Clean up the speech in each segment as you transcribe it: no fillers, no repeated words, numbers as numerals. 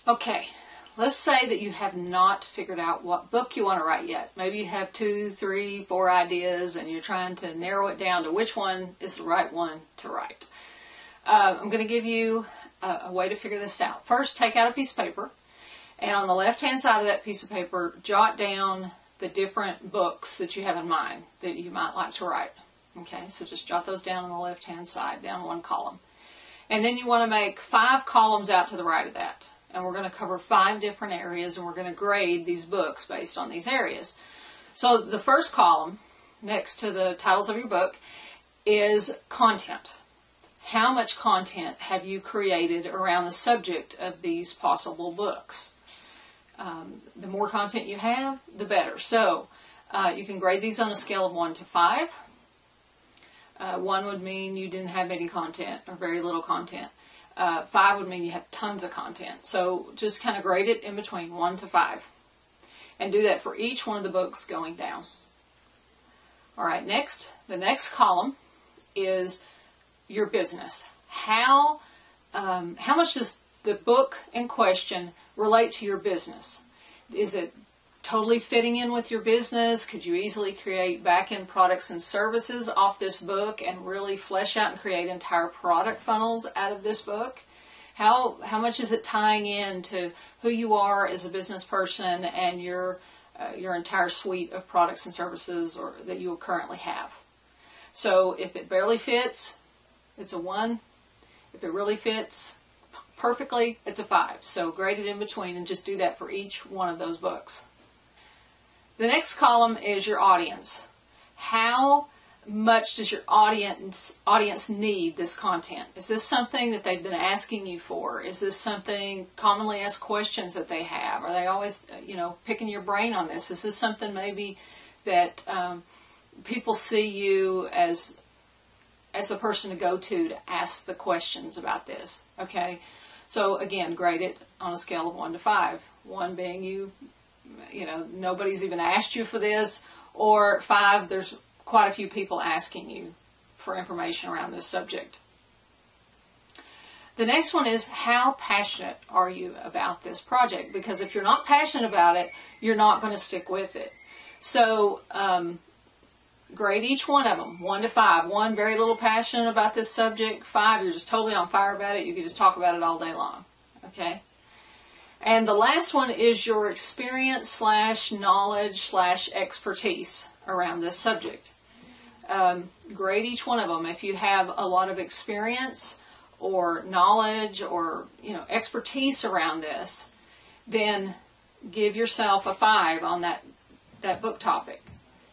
Okay, let's say that you have not figured out what book you want to write yet. Maybe you have 2, 3, 4 ideas and you're trying to narrow it down to which one is the right one to write. I'm going to give you a way to figure this out. First, take out a piece of paper, and on the left-hand side of that piece of paper, jot down the different books that you have in mind that you might like to write. Okay, so just jot those down on the left-hand side, down one column. And then you want to make 5 columns out to the right of that. And we're going to cover 5 different areas, and we're going to grade these books based on these areas. So the first column, next to the titles of your book, is content. How much content have you created around the subject of these possible books? The more content you have, the better. So you can grade these on a scale of 1 to 5. 1 would mean you didn't have any content or very little content. 5 would mean you have tons of content. So just kind of grade it in between 1 to 5. And do that for each one of the books going down. All right, next, the next column is your business. How much does the book in question relate to your business? Is it totally fitting in with your business? Could you easily create back-end products and services off this book and really flesh out and create entire product funnels out of this book? How much is it tying in to who you are as a business person and your entire suite of products and services that you currently have? So if it barely fits, it's a 1. If it really fits perfectly, it's a 5. So grade it in between and just do that for each one of those books. The next column is your audience. How much does your audience need this content? Is this something that they've been asking you for? Is this something commonly asked questions that they have? Are they always, picking your brain on this? Is this something maybe that people see you as the person to go to ask the questions about this? Okay, so again, grade it on a scale of 1 to 5. 1 being nobody's even asked you for this, or 5, there's quite a few people asking you for information around this subject. The next one is, how passionate are you about this project? Because if you're not passionate about it, you're not going to stick with it. So grade each one of them, 1 to 5. 1, very little passion about this subject. 5, you're just totally on fire about it. You can just talk about it all day long. Okay? And the last one is your experience / knowledge / expertise around this subject. Grade each one of them. If you have a lot of experience or knowledge or expertise around this, then give yourself a 5 on that book topic.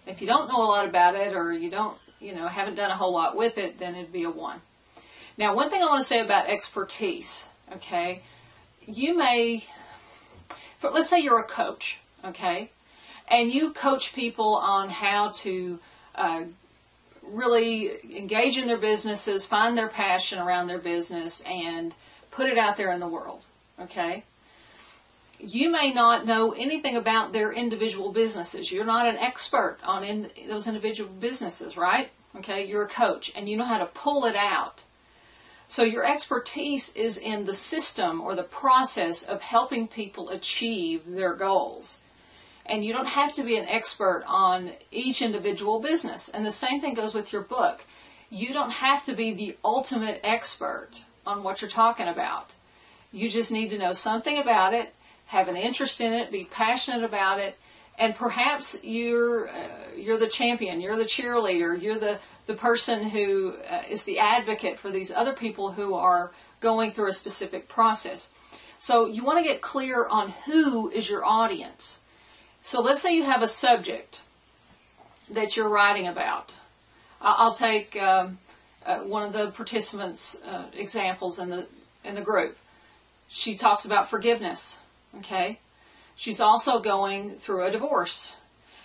If you don't know a lot about it, or you don't haven't done a whole lot with it, then it'd be a 1. Now, one thing I want to say about expertise, okay, you may, let's say you're a coach, okay, and you coach people on how to really engage in their businesses, find their passion around their business, and put it out there in the world, okay? You may not know anything about their individual businesses. You're not an expert on those individual businesses, right? Okay, you're a coach, and you know how to pull it out. So your expertise is in the system or the process of helping people achieve their goals. And you don't have to be an expert on each individual business. And the same thing goes with your book. You don't have to be the ultimate expert on what you're talking about. You just need to know something about it, have an interest in it, be passionate about it, and perhaps you're the champion, you're the cheerleader, you're the person who is the advocate for these other people who are going through a specific process. So you want to get clear on who is your audience. So let's say you have a subject that you're writing about. I'll take one of the participants' examples in the group. She talks about forgiveness. Okay, she's also going through a divorce,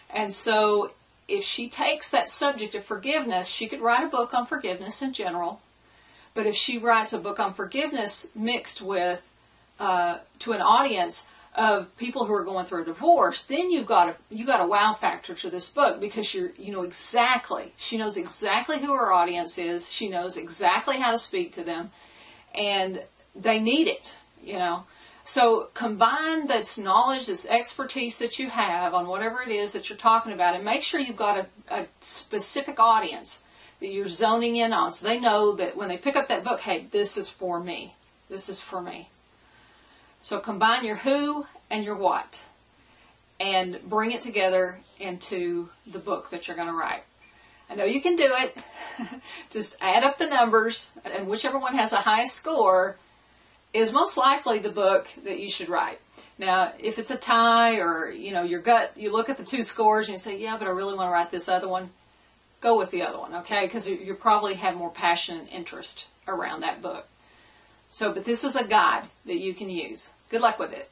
and so if she takes that subject of forgiveness, she could write a book on forgiveness in general. But if she writes a book on forgiveness mixed with to an audience of people who are going through a divorce, then you got a wow factor to this book, because she knows exactly who her audience is. She knows exactly how to speak to them, and they need it. So combine this knowledge, this expertise that you have on whatever it is that you're talking about, and make sure you've got a specific audience that you're zoning in on, so they know that when they pick up that book, hey, this is for me. This is for me. So combine your who and your what, and bring it together into the book that you're going to write. I know you can do it. Just add up the numbers, and whichever one has the highest score is most likely the book that you should write. Now, if it's a tie, or your gut, you look at the two scores and you say, yeah, but I really want to write this other one, go with the other one, okay? Because you probably have more passion and interest around that book. So, but this is a guide that you can use. Good luck with it.